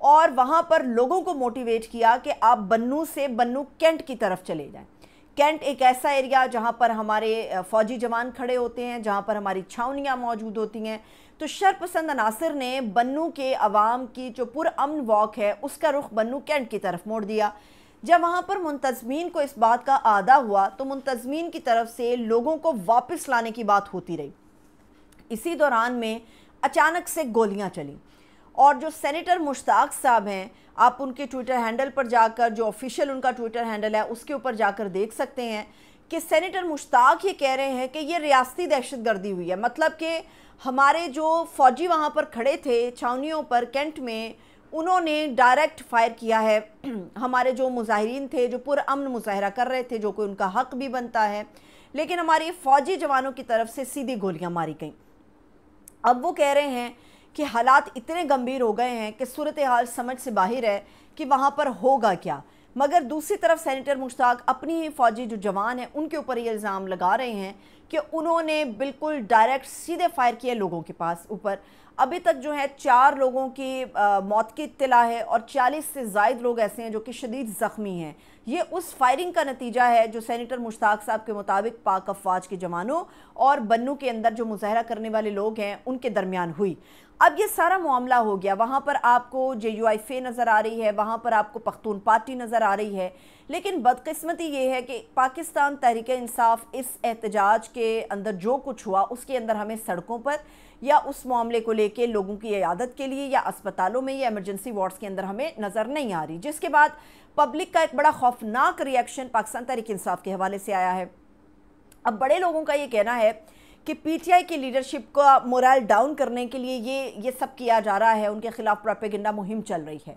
اور وہاں پر لوگوں کو موٹیویٹ کیا کہ آپ بنو سے بنو کینٹ کی طرف چلے جائیں۔ کینٹ ایک ایسا ایریا جہاں پر ہمارے فوجی جوان کھڑے ہوتے ہیں، جہاں پر ہماری چھاؤنیاں موجود ہوتی ہیں۔ تو شرپسند عناصر نے بنو کے عوام کی جو پرامن واک ہے اس کا رخ بنو کینٹ کی طرف موڑ دیا۔ جب وہاں پر منتظمین کو اس بات کا آگاہ ہوا تو منتظمین کی طرف سے لوگوں کو واپس لانے کی بات ہوتی رہی۔ اسی دوران میں اچانک سے گولیاں چلیں، اور جو سینیٹر مشتاق صاحب ہیں، آپ ان کے ٹویٹر ہینڈل پر جا کر، جو آفیشیل ان کا ٹویٹر ہینڈل ہے اس کے اوپر جا کر دیکھ سکتے ہیں کہ سینیٹر مشتاق یہ کہہ رہے ہیں کہ یہ ریاستی دہشت گردی ہوئی ہے۔ مطلب کہ ہمارے جو فوجی وہاں پر کھڑے تھے چھاؤنیوں پر کینٹ میں، انہوں نے ڈائریکٹ فائر کیا ہے۔ ہمارے جو مظاہرین تھے جو پرامن مظاہرہ کر رہے تھے، جو کہ ان کا حق بھی بنتا ہے، لیکن ہماری فوجی جوانوں کی طرف سے سیدھی گولیاں ماری گئیں۔ اب وہ کہہ رہے ہیں کہ حالات اتنے گمبھیر ہو گئے ہیں کہ صورتحال سمجھ سے باہر ہے کہ وہاں پر ہوگا کیا۔ مگر دوسری طرف سینیٹر مشتاق اپنی ہی فوجی جو جوان ہیں ان کے اوپر یہ الزام لگا رہے ہیں کہ انہوں نے بالکل ڈائریکٹ سیدھے فائر کیے لوگوں کے پاس اوپر۔ ابھی تک جو ہے 4 لوگوں کی موت کی اطلاع ہے، اور 40 سے زائد لوگ ایسے ہیں جو کہ شدید زخمی ہیں۔ یہ اس فائرنگ کا نتیجہ ہے جو سینیٹر مشتاق صاحب کے مطابق پاک افواج کے جوانوں اور بنو کے اندر جو مظاہرہ کرنے والے لوگ ہیں ان کے درمیان ہوئی۔ اب یہ سارا معاملہ ہو گیا، وہاں پر آپ کو JUIF نظر آ رہی ہے، وہاں پر آپ کو پختون پارٹی نظر آ رہی ہے، لیکن بدقسمتی یہ ہے کہ پاکستان تحریک انصاف اس احتجاج کے اندر جو کچھ ہوا اس کے اندر ہمیں سڑکوں پر یا اس معاملے کو لے کے لوگوں کی عیادت کے لیے یا اسپتالوں میں یا ایمرجنسی وارڈز کے اندر ہمیں نظر نہیں آ رہی، جس کے بعد پبلک کا ایک بڑا خوفناک ریاکشن پاکستان تحریک انصاف کے حوالے سے آیا ہے۔ اب بڑے لوگوں کا یہ کہنا ہے کہ PTI کی لیڈرشپ کا مورال ڈاؤن کرنے کے لیے یہ سب کیا جا رہا ہے، ان کے خلاف پروپیگنڈا مہم چل رہی ہے۔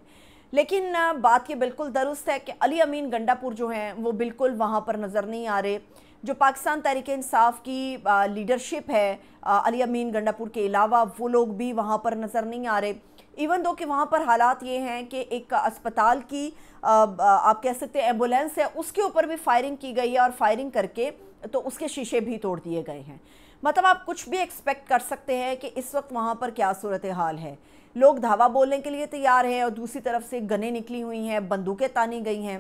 لیکن بات یہ بالکل درست ہے کہ علی امین گنڈا پور جو ہیں وہ بالکل وہاں پر نظر نہیں آ رہے۔ جو پاکستان تحریک انصاف کی لیڈرشپ ہے، علی امین گنڈا پور کے علاوہ وہ لوگ بھی وہاں پر نظر نہیں آ رہے، ایون دو کہ وہاں پر حالات یہ ہیں کہ ایک اسپتال کی آپ کہہ سکتے ہیں ایمبولینس ہے، اس کے اوپر بھی فائرنگ کی گئی ہے، اور فائرنگ کر کے تو اس کے شیشے بھی توڑ دیے گئے ہیں۔ مطلب آپ کچھ بھی ایکسپیکٹ کر سکتے ہیں کہ اس وقت وہاں پر کیا صورتحال ہے۔ لوگ دھاوا بولنے کے لیے تیار ہیں، اور دوسری طرف سے گنیں نکلی ہوئی ہیں، بندوقیں تانی گئی ہیں،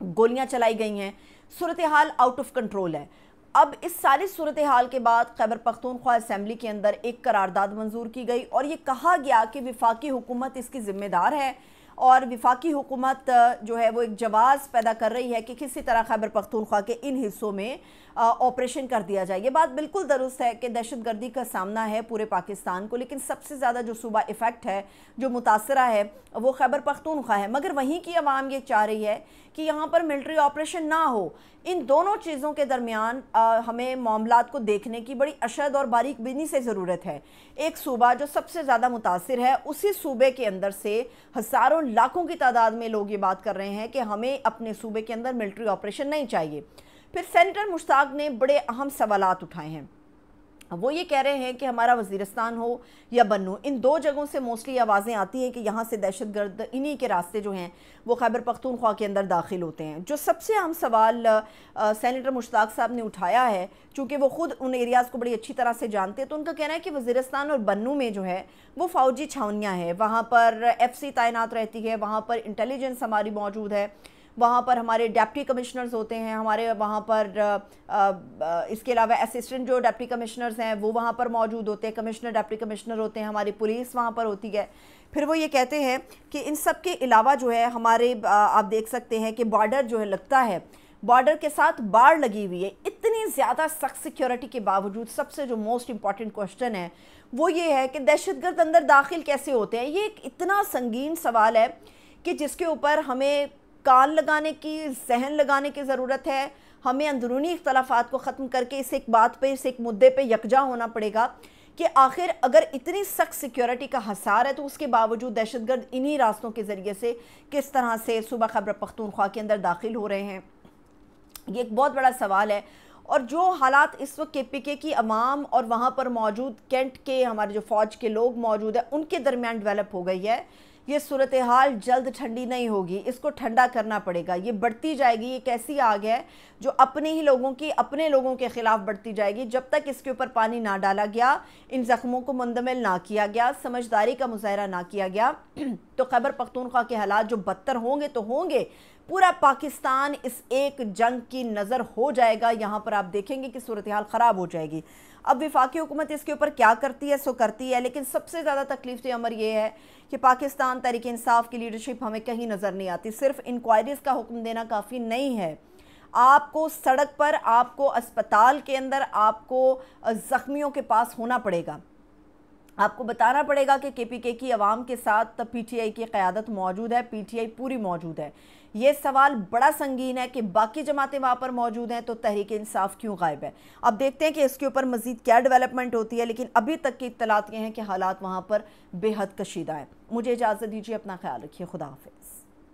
گولیاں چلائی گئی ہیں، صورتحال آؤٹ آف کنٹرول ہے۔ اب اس ساری صورتحال کے بعد خیبر پختونخوا اسمبلی کے اندر ایک قرارداد منظور کی گئی، اور یہ کہا گیا کہ وفاقی حکومت اس کی ذمہ دار ہے، اور وفاقی حکومت جو ہے وہ ایک جواز پیدا کر رہی ہے کہ کسی طرح خیبر پختونخوا کے ان حصوں میں آپریشن کر دیا جائے۔ یہ بات بالکل درست ہے کہ دہشت گردی کا سامنا ہے پورے پاکستان کو، لیکن سب سے زیادہ جو صوبہ افیکٹ ہے، جو متاثرہ ہے، وہ خیبر پختونخوا ہے۔ مگر وہیں کی عوام یہ چاہ رہی ہے کہ یہاں پر ملٹری آپریشن نہ ہو۔ ان دونوں چیزوں کے درمیان ہمیں معاملات کو دیکھنے کی بڑی اشد اور باریک بینی سے ضرورت ہے۔ ایک صوبہ جو سب سے زیادہ متاثر ہے، اسی صوبے کے اندر سے ہزاروں لاکھوں کی تعداد میں لوگ یہ بات کر رہے ہیں کہ ہمیں اپنے صوبے کے اندر ملٹری آپریشن نہیں چاہیے۔ پھر سینیٹر مشتاق نے بڑے اہم سوالات اٹھائے ہیں۔ وہ یہ کہہ رہے ہیں کہ ہمارا وزیرستان ہو یا بنو، ان دو جگہوں سے موسٹلی آوازیں آتی ہیں کہ یہاں سے دہشت گرد انہی کے راستے جو ہیں وہ خیبر پختونخوا کے اندر داخل ہوتے ہیں۔ جو سب سے اہم سوال سینیٹر مشتاق صاحب نے اٹھایا ہے، چونکہ وہ خود ان ایریاز کو بڑی اچھی طرح سے جانتے ہیں، تو ان کا کہنا ہے کہ وزیرستان اور بنو میں جو ہے وہ فوجی چھاونیاں ہیں، وہاں پر FC تعینات رہتی ہے، وہاں پر انٹیلیجنس ہماری موجود ہے، وہاں پر ہمارے ڈیپٹی کمشنرز ہوتے ہیں، ہمارے وہاں پر اس کے علاوہ اسسٹنٹ جو ڈیپٹی کمشنرز ہیں وہ وہاں پر موجود ہوتے ہیں، کمشنر ڈیپٹی کمشنر ہوتے ہیں، ہماری پولیس وہاں پر ہوتی ہے۔ پھر وہ یہ کہتے ہیں کہ ان سب کے علاوہ جو ہے ہمارے آپ دیکھ سکتے ہیں کہ بارڈر جو ہے لگتا ہے، بارڈر کے ساتھ باڑ لگی ہوئی ہے۔ اتنی زیادہ سخت سیکیورٹی کے باوجود سب سے جو موسٹ امپورٹنٹ کوشچن ہے وہ یہ ہے کہ دہشت گرد اندر داخل کیسے ہوتے ہیں۔ یہ ایک اتنا سنگین سوال ہے کہ جس کے اوپر ہمیں کان لگانے کی، ذہن لگانے کی ضرورت ہے۔ ہمیں اندرونی اختلافات کو ختم کر کے اس ایک بات پہ، اس ایک مدعے پہ یکجا ہونا پڑے گا کہ آخر اگر اتنی سخت سیکیورٹی کا حصار ہے تو اس کے باوجود دہشت گرد انہی راستوں کے ذریعے سے کس طرح سے صوبہ خیبر پختونخوا کے اندر داخل ہو رہے ہیں۔ یہ ایک بہت بڑا سوال ہے، اور جو حالات اس وقت KPK کی عوام اور وہاں پر موجود کینٹ کے ہمارے جو فوج کے لوگ موجود ہیں ان کے درمیان ڈیولپ ہو گئی ہے، یہ صورتحال جلد ٹھنڈی نہیں ہوگی، اس کو ٹھنڈا کرنا پڑے گا، یہ بڑھتی جائے گی، یہ کیسی آگ ہے جو اپنے ہی لوگوں کی اپنے لوگوں کے خلاف بڑھتی جائے گی جب تک اس کے اوپر پانی نہ ڈالا گیا، ان زخموں کو مندمل نہ کیا گیا، سمجھداری کا مظاہرہ نہ کیا گیا تو خیبر پختونخوا کے حالات جو بدتر ہوں گے تو ہوں گے، پورا پاکستان اس ایک جنگ کی نظر ہو جائے گا، یہاں پر آپ دیکھیں گے کہ صورتحال خراب ہو جائے گی۔ اب وفاقی حکومت اس کے اوپر کیا کرتی ہے سو کرتی ہے، لیکن سب سے زیادہ تکلیف امر یہ ہے کہ پاکستان تحریک انصاف کی لیڈرشپ ہمیں کہیں نظر نہیں آتی۔ صرف انکوائریز کا حکم دینا کافی نہیں ہے، آپ کو سڑک پر، آپ کو اسپتال کے اندر، آپ کو زخمیوں کے پاس ہونا پڑے گا، آپ کو بتانا پڑے گا کہ کے پی کے کی عوام کے ساتھ پی ٹی آئی کی قیادت موجود ہے، پی ٹی آئی پوری موجود ہے۔ یہ سوال بڑا سنگین ہے کہ باقی جماعتیں وہاں پر موجود ہیں تو تحریک انصاف کیوں غائب ہے۔ اب دیکھتے ہیں کہ اس کے اوپر مزید کیا ڈیولپمنٹ ہوتی ہے، لیکن ابھی تک کی اطلاعات یہ ہیں کہ حالات وہاں پر بے حد کشیدہ ہیں۔ مجھے اجازت دیجیے، اپنا خیال رکھیے، خدا حافظ۔